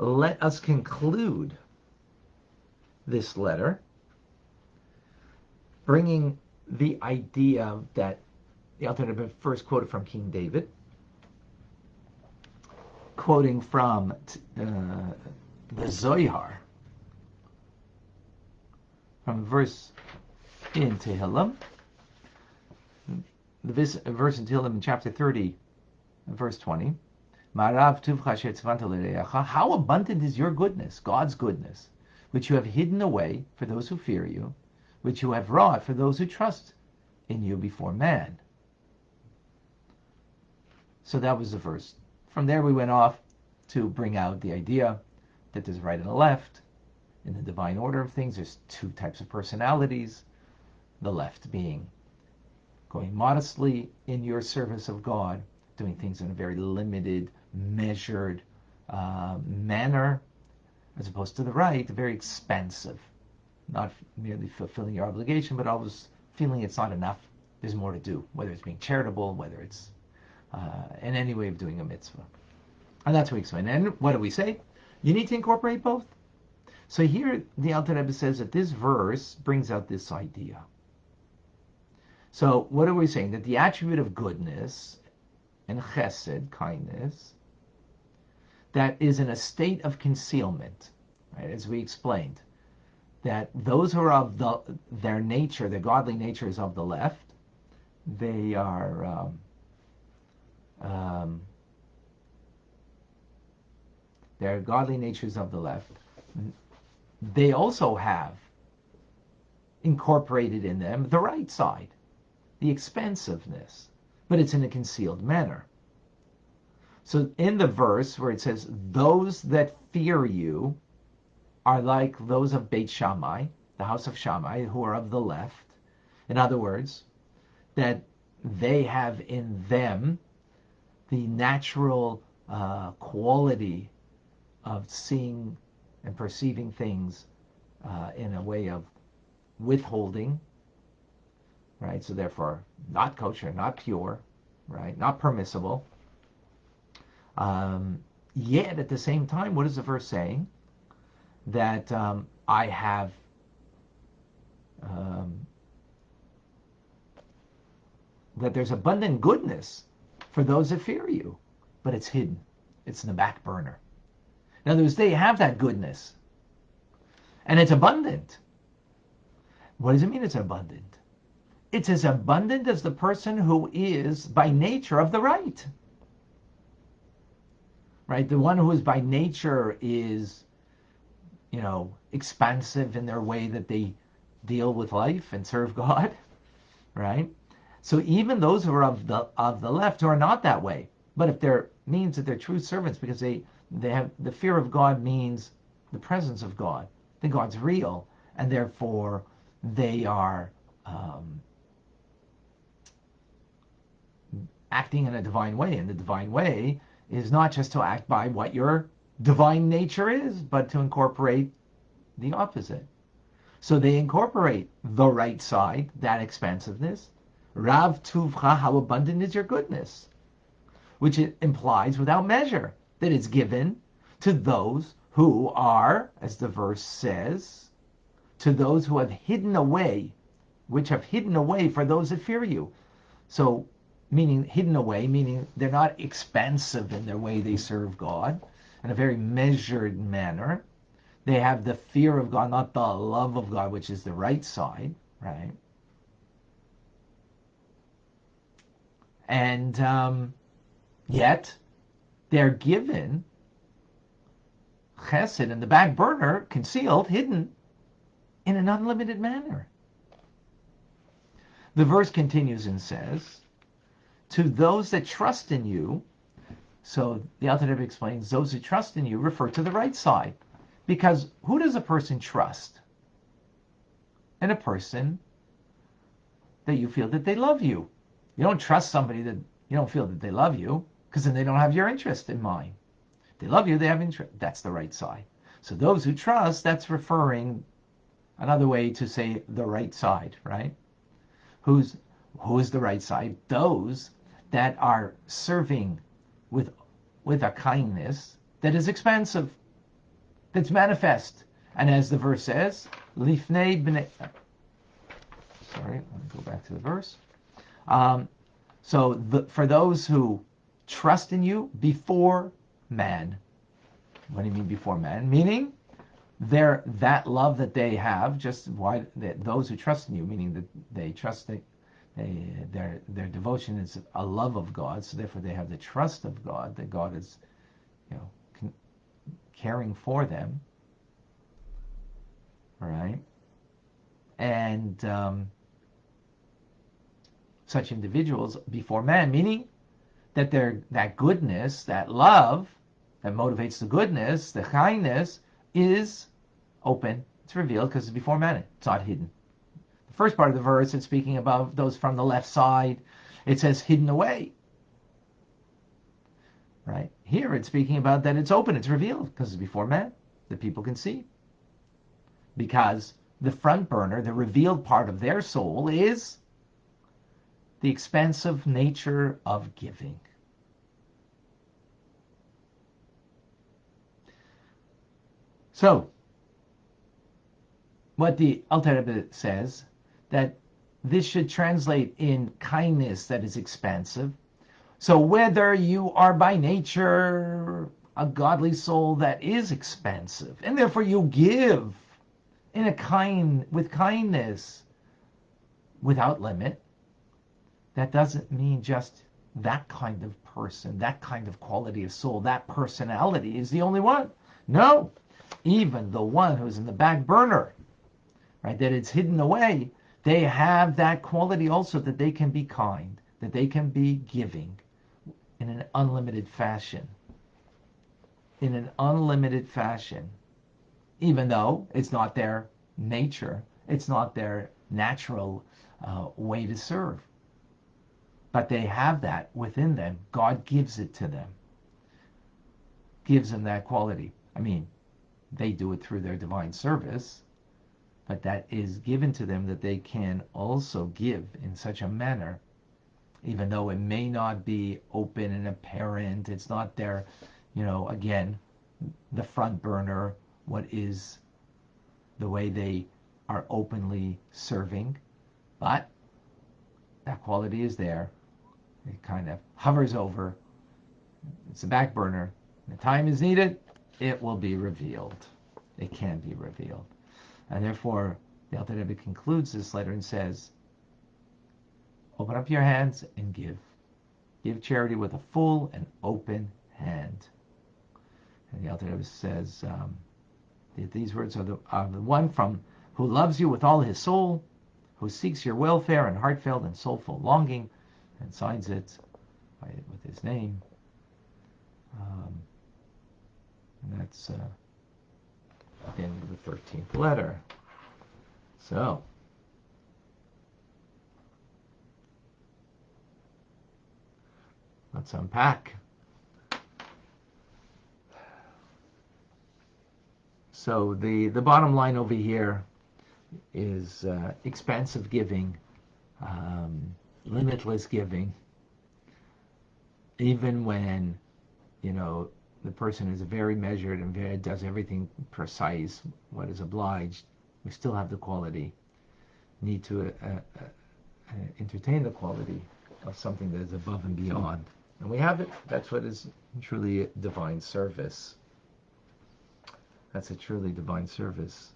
let us conclude this letter bringing the idea that the Alter Rebbe first quoted from King David, quoting from the Zohar, from verse in Tehillim, the verse in Tehillim in chapter 30, verse 20. How abundant is your goodness, God's goodness, which you have hidden away for those who fear you, which you have wrought for those who trust in you before man. So that was the verse. From there we went off to bring out the idea that there's a right and a left. In the divine order of things, there's two types of personalities. The left being going modestly in your service of God, doing things in a very limited, measured manner, as opposed to the right, very expansive, not merely fulfilling your obligation, but always feeling it's not enough. There's more to do, whether it's being charitable, whether it's in any way of doing a mitzvah. And that's what we explain. And what do we say? You need to incorporate both. So here the Alter Rebbe says that this verse brings out this idea. So what are we saying? That the attribute of goodness and chesed, kindness, that is in a state of concealment, right? As we explained, that those who are of their nature, their godly nature is of the left, they are their godly natures of the left. They also have incorporated in them the right side, the expansiveness, but it's in a concealed manner. So in the verse where it says, those that fear you are like those of Beit Shammai, the house of Shammai, who are of the left. In other words, that they have in them the natural quality of seeing and perceiving things in a way of withholding, right? So therefore, not kosher, not pure, right? Not permissible. Yet at the same time, what is the verse saying? That I have that there's abundant goodness for those that fear you, but it's hidden. It's in the back burner. In other words, they have that goodness, and it's abundant. What does it mean it's abundant? It's as abundant as the person who is by nature of the right. Right? The one who is by nature is, expansive in their way that they deal with life and serve God, right? So even those who are of the left who are not that way, but if they're means that they're true servants because they have the fear of God means the presence of God, that God's real, and therefore they are acting in a divine way. And the divine way is not just to act by what your divine nature is, but to incorporate the opposite. So they incorporate the right side, that expansiveness. Rav tuvcha, how abundant is your goodness, which it implies without measure that it's given to those who are, as the verse says, to those who have hidden away, which have hidden away for those that fear you. So meaning hidden away, meaning they're not expansive in their way they serve God, in a very measured manner. They have the fear of God, not the love of God, which is the right side, right? And yet they're given chesed in the back burner, concealed, hidden, in an unlimited manner. The verse continues and says, to those that trust in you, so the Alter Rebbe explains, those who trust in you refer to the right side. Because who does a person trust? In a person that you feel that they love you. You don't trust somebody that you don't feel that they love you, because then they don't have your interest in mind. If they love you, they have interest. That's the right side. So those who trust, that's referring another way to say the right side, right? Who is the right side? Those that are serving with a kindness that is expansive. that's manifest. And as the verse says, Lifnei b'nei... Sorry, let me go back to the verse. For those who trust in you before man. What do you mean before man? Meaning, that love that they have, those who trust in you, meaning that they trust that their devotion is a love of God, so therefore they have the trust of God, that God is, caring for them, right? And such individuals before man, meaning that that goodness, that love that motivates the goodness, the kindness, is open. It's revealed because it's before man. It's not hidden. The first part of the verse, it's speaking about those from the left side. It says hidden away. Right? Here it's speaking about that it's open, it's revealed, because it's before man, that people can see. Because the front burner, the revealed part of their soul, is the expansive nature of giving. So, what the Alter Rebbe says, that this should translate in kindness that is expansive. So whether you are by nature a godly soul that is expansive, and therefore you give with kindness, without limit, that doesn't mean just that kind of person, that kind of quality of soul, that personality is the only one. No, even the one who's in the back burner, right, that it's hidden away, they have that quality also, that they can be kind, that they can be giving in an unlimited fashion. In an unlimited fashion. Even though it's not their nature, it's not their natural way to serve. But they have that within them. God gives it to them. Gives them that quality. I mean, they do it through their divine service, but that is given to them, that they can also give in such a manner, even though it may not be open and apparent. It's not their, again, the front burner, what is the way they are openly serving, but that quality is there. It kind of hovers over. It's a back burner. When the time is needed, it will be revealed. It can be revealed. And therefore, the Alter Rebbe concludes this letter and says, open up your hands and give. Give charity with a full and open hand. And the Alter Rebbe says that these words are the one from who loves you with all his soul, who seeks your welfare and heartfelt and soulful longing, and signs it with his name. And that's the end of the 13th letter. So, let's unpack. So the bottom line over here is expansive giving, limitless giving, even when, the person is very measured and does everything precise, what is obliged, we still have the quality, need to entertain the quality of something that is above and beyond. And we have it. That's what is truly divine service. That's a truly divine service,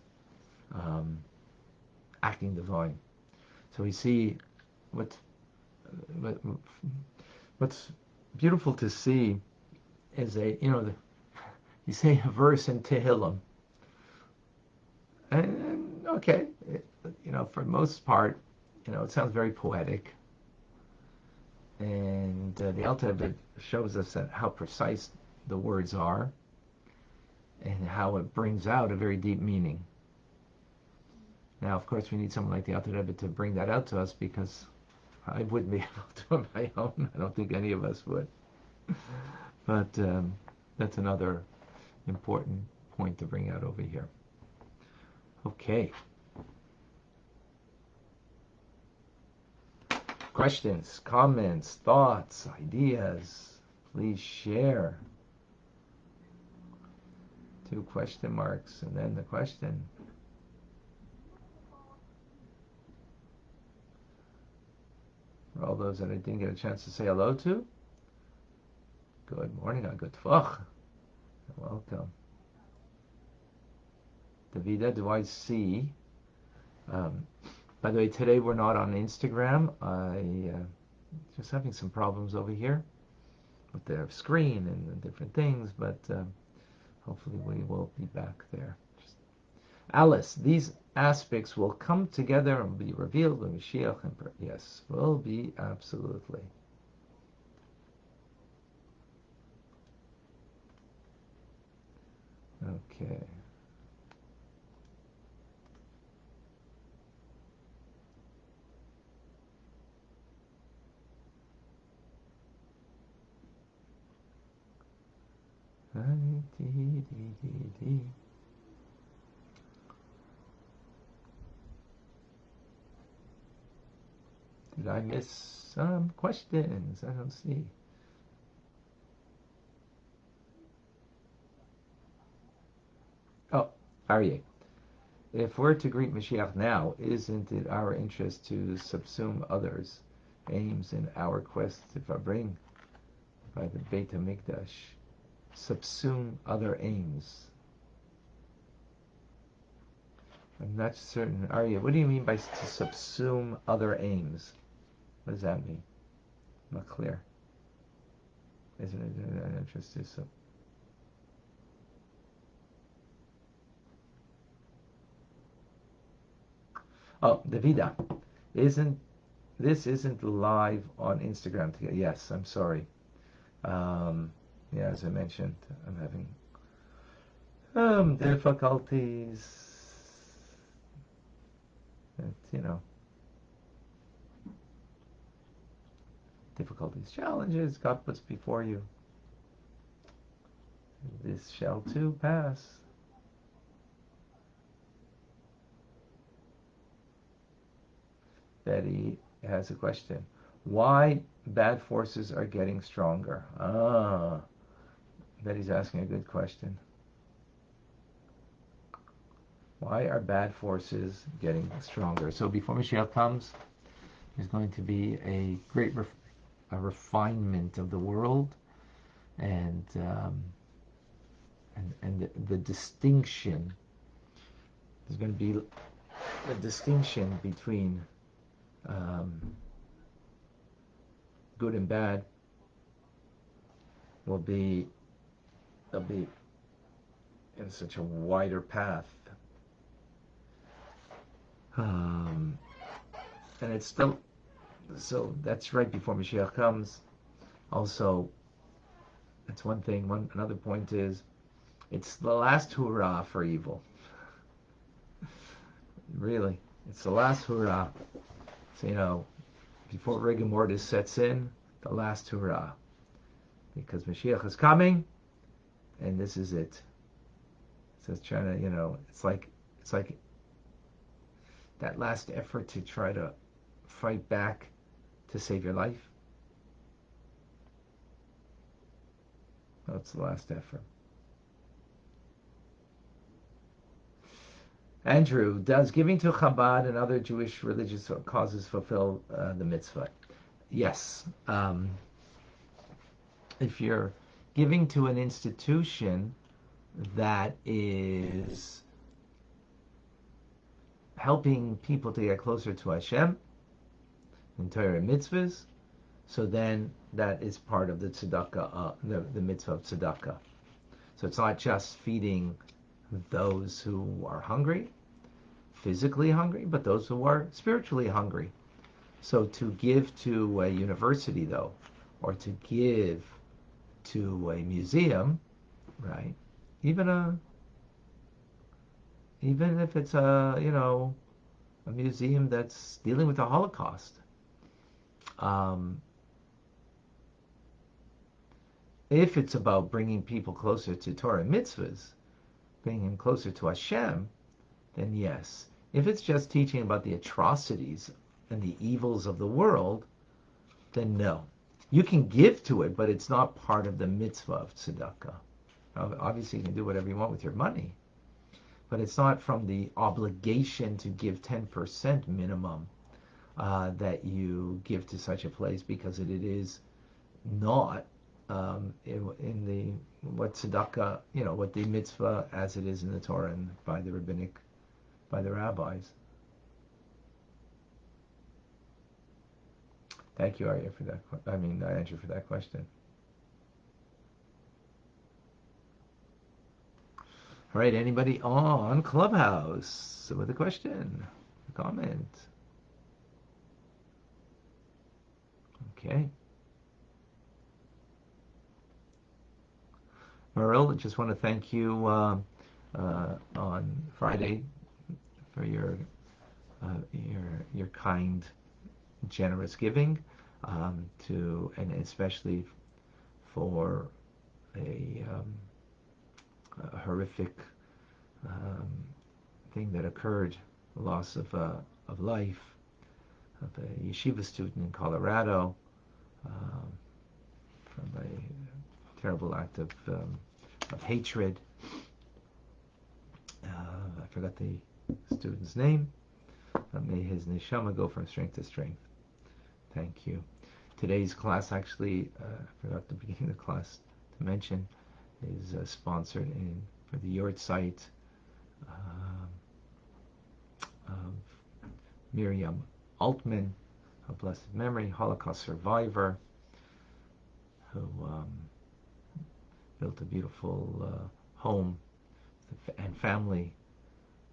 acting divine. So we see what's beautiful to see is you say a verse in Tehillim, and okay, for the most part, it sounds very poetic, and the Alter Rebbe shows us how precise the words are, and how it brings out a very deep meaning. Now, of course, we need someone like the Alter Rebbe to bring that out to us, because I wouldn't be able to on my own. I don't think any of us would. But that's another important point to bring out over here. Okay. Questions, comments, thoughts, ideas, please share. Two question marks, and then the question. For all those that I didn't get a chance to say hello to, good morning, good tvach. Welcome. Davida, do I see? By the way, today we're not on Instagram. I just having some problems over here with the screen and the different things, but hopefully we will be back there. Alice, these aspects will come together and be revealed when Mashiach and yes, will be absolutely. Okay. Did I miss some questions? I don't see. Oh, Aryeh. If we're to greet Mashiach now, isn't it our interest to subsume others' aims in our quest to bring by the Beit HaMikdash? Subsume other aims. I'm not certain. Aryeh, what do you mean by to subsume other aims? What does that mean? I'm not clear. Isn't it an interest to sub? Oh, Davida, isn't live on Instagram together? Yes, I'm sorry. Yeah, as I mentioned, I'm having difficulties. Difficulties, challenges God puts before you. This shall too pass. Betty has a question. Why bad forces are getting stronger? Betty's asking a good question. Why are bad forces getting stronger? So before Mashiach comes, there's going to be a great refinement of the world, and the distinction. There's going to be a distinction between good and bad. They'll be in such a wider path. And it's still, so that's right before Mashiach comes. Also, that's one thing. Another point is, it's the last hurrah for evil. Really, it's the last hurrah. So, before rigor mortis sets in, the last hurrah. Because Mashiach is coming, and this is it. So it's trying to, it's like that last effort to try to fight back to save your life. That's the last effort. Andrew, does giving to Chabad and other Jewish religious causes fulfill the mitzvah? Yes. If you're giving to an institution that is helping people to get closer to Hashem in Torah and mitzvahs, so then that is part of the tzedakah, the mitzvah of tzedakah. So it's not just feeding those who are hungry, physically hungry, but those who are spiritually hungry. So to give to a university, though, or to give to a museum, right? Even if it's a museum that's dealing with the Holocaust, if it's about bringing people closer to Torah and mitzvahs, bringing them closer to Hashem, then yes. If it's just teaching about the atrocities and the evils of the world, then no. You can give to it, but it's not part of the mitzvah of tzedakah. Obviously, you can do whatever you want with your money, but it's not from the obligation to give 10% minimum that you give to such a place, because it is not in the what tzedakah, what the mitzvah as it is in the Torah and by the rabbis. Thank you, Arya, for that. Andrew, for that question. All right, anybody on Clubhouse with a question, a comment? Okay. Merle, I just want to thank you on Friday for your kind, generous giving, and especially for a horrific thing that occurred, the loss of life of a yeshiva student in Colorado from a terrible act of hatred. I forgot the student's name. May his neshama go from strength to strength. Thank you. Today's class, actually, I forgot at the beginning of the class to mention, is sponsored for the yard site of Miriam Altman, of blessed memory, Holocaust survivor, who built a beautiful home and family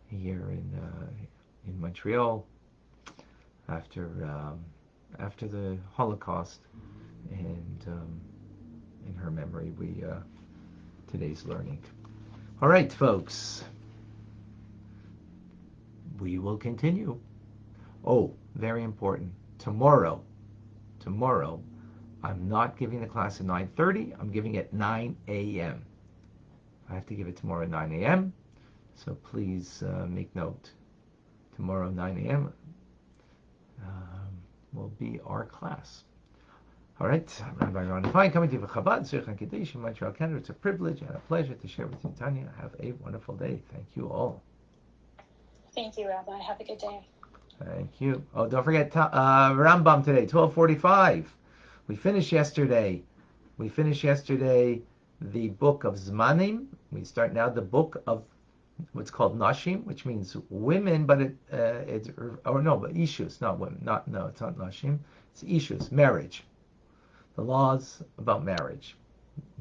here in Montreal after the Holocaust, and in her memory, today's learning. All right, folks, we will continue. Oh, very important. Tomorrow, I'm not giving the class at 9:30. I'm giving it 9 a.m. I have to give it tomorrow at 9 a.m. So please make note. Tomorrow, 9 a.m. Will be our class. All right, I'm Rabbi Ron Fine, coming to you from Chabad, Zurich and Kadesh in Montreal, Canada. It's a privilege and a pleasure to share with you, Tanya. Have a wonderful day. Thank you all. Thank you, Rabbi. Have a good day. Thank you. Oh, don't forget Rambam today, 12:45. We finished yesterday the book of Zmanim. We start now the book of what's called Nashim, which means women, but but Ishus, not women. It's not Nashim. It's Ishus, marriage. The laws about marriage.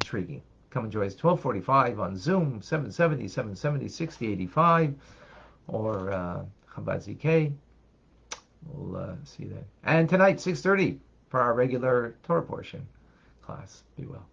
Intriguing. Come and join us 12:45 on Zoom, 770, 6085, or Chabad ZK. We'll see you then. And tonight, 6:30 for our regular Torah portion class. Be well.